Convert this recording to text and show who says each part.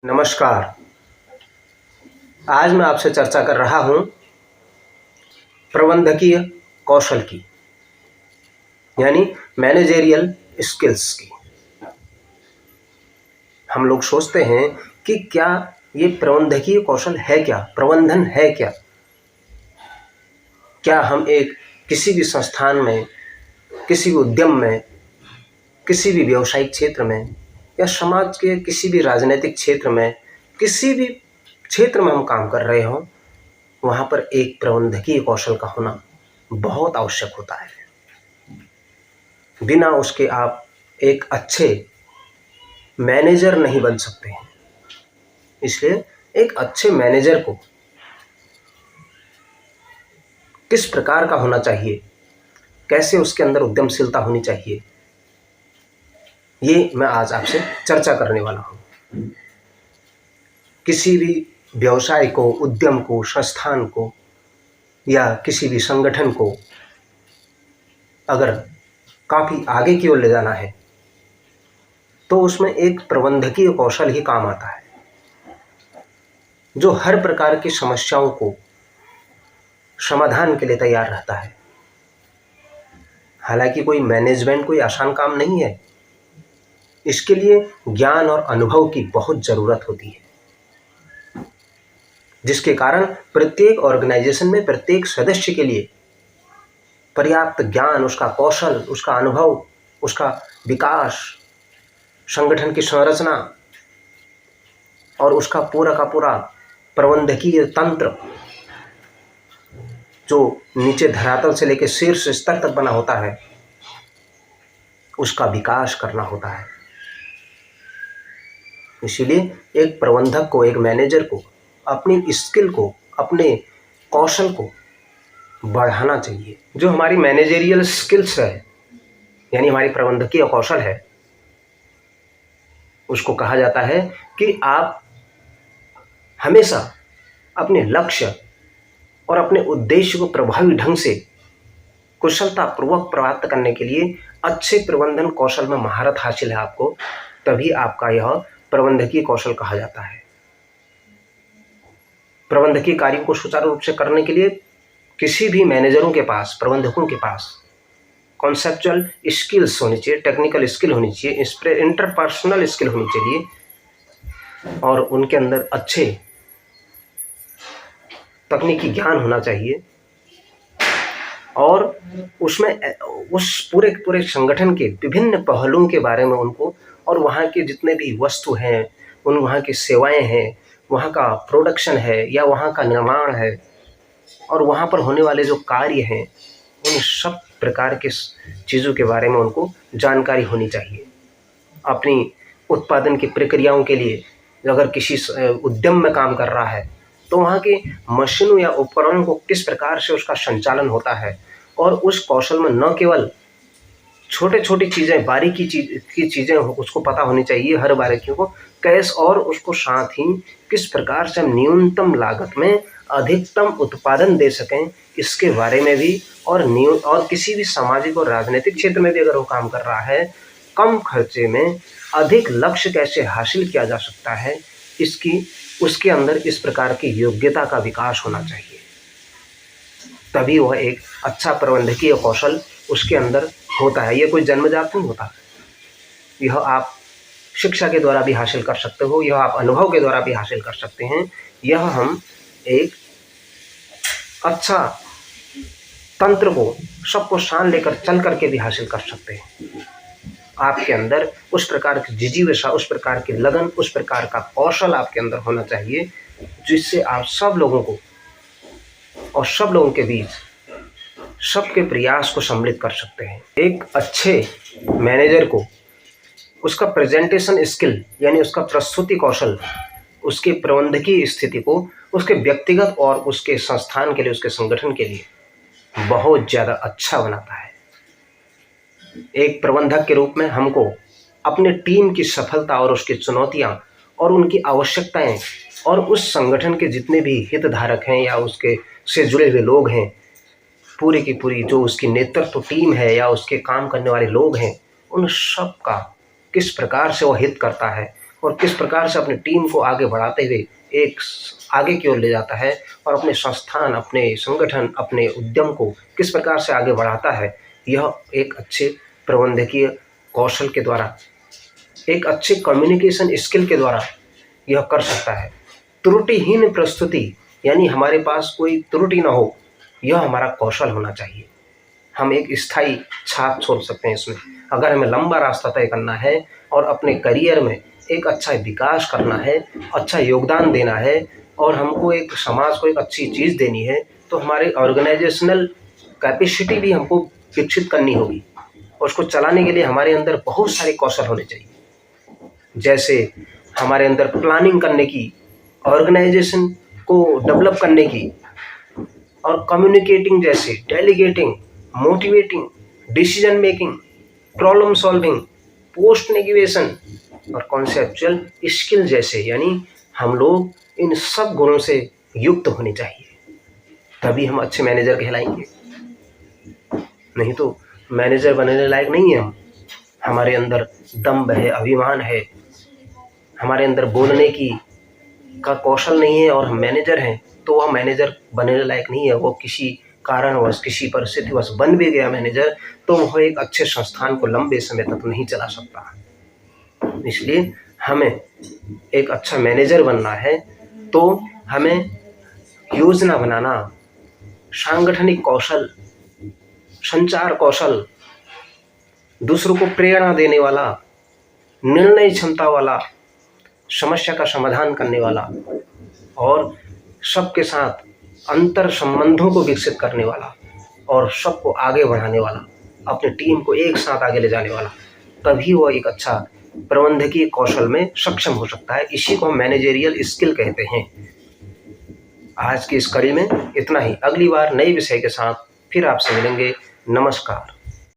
Speaker 1: नमस्कार। आज मैं आपसे चर्चा कर रहा हूं प्रबंधकीय कौशल की, यानी मैनेजेरियल स्किल्स की। हम लोग सोचते हैं कि क्या ये प्रबंधकीय कौशल है क्या, प्रबंधन है क्या। क्या हम किसी भी संस्थान में, किसी भी उद्यम में, किसी भी व्यावसायिक क्षेत्र में या समाज के किसी भी राजनीतिक क्षेत्र में, किसी भी क्षेत्र में हम काम कर रहे हों, वहाँ पर एक प्रबंधकीय कौशल का होना बहुत आवश्यक होता है। बिना उसके आप एक अच्छे मैनेजर नहीं बन सकते हैं। इसलिए एक अच्छे मैनेजर को किस प्रकार का होना चाहिए, कैसे उसके अंदर उद्यमशीलता होनी चाहिए, ये मैं आज आपसे चर्चा करने वाला हूँ। किसी भी व्यवसाय को, उद्यम को, संस्थान को या किसी भी संगठन को अगर काफ़ी आगे की ओर ले जाना है तो उसमें एक प्रबंधकीय कौशल ही काम आता है, जो हर प्रकार की समस्याओं को समाधान के लिए तैयार रहता है। हालांकि कोई मैनेजमेंट कोई आसान काम नहीं है। इसके लिए ज्ञान और अनुभव की बहुत ज़रूरत होती है, जिसके कारण प्रत्येक ऑर्गेनाइजेशन में प्रत्येक सदस्य के लिए पर्याप्त ज्ञान, उसका कौशल, उसका अनुभव, उसका विकास, संगठन की संरचना और उसका पूरा का पूरा प्रबंधकीय तंत्र, जो नीचे धरातल से लेकर शीर्ष स्तर तक बना होता है, उसका विकास करना होता है। इसीलिए एक प्रबंधक को, एक मैनेजर को अपनी स्किल को, अपने कौशल को बढ़ाना चाहिए। जो हमारी मैनेजेरियल स्किल्स है, यानी हमारी प्रबंधकीय कौशल है, उसको कहा जाता है कि आप हमेशा अपने लक्ष्य और अपने उद्देश्य को प्रभावी ढंग से कुशलतापूर्वक प्राप्त करने के लिए अच्छे प्रबंधन कौशल में महारत हासिल है आपको, तभी आपका यह प्रबंधकीय कौशल कहा जाता है। प्रबंधकीय कार्यों को सुचारू रूप से करने के लिए किसी भी मैनेजरों के पास, प्रबंधकों के पास कॉन्सेप्चुअल स्किल्स होनी चाहिए, टेक्निकल स्किल होनी चाहिए, इंटरपर्सनल स्किल होनी चाहिए और उनके अंदर अच्छे तकनीकी ज्ञान होना चाहिए और उसमें उस पूरे संगठन के विभिन्न पहलुओं के बारे में उनको, और वहाँ के जितने भी वस्तु हैं, वहाँ की सेवाएं हैं, वहाँ का प्रोडक्शन है या वहाँ का निर्माण है और वहाँ पर होने वाले जो कार्य हैं, उन सब प्रकार के चीज़ों के बारे में उनको जानकारी होनी चाहिए। अपनी उत्पादन की प्रक्रियाओं के लिए अगर किसी उद्यम में काम कर रहा है तो वहाँ के मशीनों या उपकरणों को किस प्रकार से उसका संचालन होता है, और उस कौशल में न केवल छोटे छोटी चीज़ें, बारीकी की चीज़ें उसको पता होनी चाहिए, हर बारीकियों को कैस, और उसको साथ ही किस प्रकार से हम न्यूनतम लागत में अधिकतम उत्पादन दे सकें, इसके बारे में भी, और किसी भी सामाजिक और राजनीतिक क्षेत्र में भी अगर वो काम कर रहा है, कम खर्चे में अधिक लक्ष्य कैसे हासिल किया जा सकता है, उसके अंदर इस प्रकार की योग्यता का विकास होना चाहिए। तभी वह एक अच्छा प्रबंधकीय कौशल उसके अंदर होता है। यह कोई जन्मजात नहीं होता, यह आप शिक्षा के द्वारा भी हासिल कर सकते हो, यह आप अनुभव के द्वारा भी हासिल कर सकते हैं, यह हम एक अच्छा तंत्र को, सबको शान लेकर चल करके भी हासिल कर सकते हैं। आपके अंदर उस प्रकार की जिजीविषा, उस प्रकार की लगन, उस प्रकार का कौशल आपके अंदर होना चाहिए, जिससे आप सब लोगों को और सब लोगों के बीच सबके प्रयास को सम्मिलित कर सकते हैं। एक अच्छे मैनेजर को उसका प्रेजेंटेशन स्किल, यानी उसका प्रस्तुति कौशल, उसके प्रबंधकीय स्थिति को उसके व्यक्तिगत और उसके संस्थान के लिए, उसके संगठन के लिए बहुत ज़्यादा अच्छा बनाता है। एक प्रबंधक के रूप में हमको अपने टीम की सफलता और उसकी चुनौतियां और उनकी आवश्यकताएं और उस संगठन के जितने भी हितधारक हैं या उसके से जुड़े हुए लोग हैं, पूरी की पूरी जो उसकी नेतृत्व टीम है या उसके काम करने वाले लोग हैं, उन सब का किस प्रकार से वह हित करता है, और किस प्रकार से अपनी टीम को आगे बढ़ाते हुए एक आगे की ओर ले जाता है और अपने संस्थान, अपने संगठन, अपने उद्यम को किस प्रकार से आगे बढ़ाता है, यह एक अच्छे प्रबंधकीय कौशल के द्वारा, एक अच्छे कम्युनिकेशन स्किल के द्वारा यह कर सकता है। त्रुटिहीन प्रस्तुति, यानी हमारे पास कोई त्रुटि ना हो, यह हमारा कौशल होना चाहिए। हम एक स्थायी छाप छोड़ सकते हैं इसमें। अगर हमें लंबा रास्ता तय करना है और अपने करियर में एक अच्छा विकास करना है, अच्छा योगदान देना है और हमको एक समाज को एक अच्छी चीज़ देनी है, तो हमारे ऑर्गेनाइजेशनल कैपेसिटी भी हमको विकसित करनी होगी और उसको चलाने के लिए हमारे अंदर बहुत सारे कौशल होने चाहिए। जैसे हमारे अंदर प्लानिंग करने की, ऑर्गेनाइजेशन को डेवलप करने की और कम्युनिकेटिंग जैसे delegating, motivating, decision making, problem solving, post negotiation और कॉन्सेप्चुअल स्किल जैसे, यानी हम लोग इन सब गुणों से युक्त होने चाहिए, तभी हम अच्छे मैनेजर कहलाएंगे। नहीं तो मैनेजर बनने लायक नहीं है हम। हमारे अंदर दम्भ है, अभिमान है, हमारे अंदर बोलने की का कौशल नहीं है और हम मैनेजर हैं, तो वह मैनेजर बनने लायक नहीं है। वो किसी कारणवश, किसी परिस्थितिवश बन भी गया मैनेजर, तो वह एक अच्छे संस्थान को लंबे समय तक नहीं चला सकता। इसलिए हमें एक अच्छा मैनेजर बनना है तो हमें योजना बनाना, सांगठनिक कौशल, संचार कौशल, दूसरों को प्रेरणा देने वाला, निर्णय क्षमता वाला, समस्या का समाधान करने वाला और सबके साथ अंतर संबंधों को विकसित करने वाला और सबको आगे बढ़ाने वाला, अपनी टीम को एक साथ आगे ले जाने वाला, तभी वह एक अच्छा प्रबंधकीय कौशल में सक्षम हो सकता है। इसी को हम मैनेजेरियल स्किल कहते हैं। आज की इस कड़ी में इतना ही। अगली बार नए विषय के साथ फिर आपसे मिलेंगे। नमस्कार।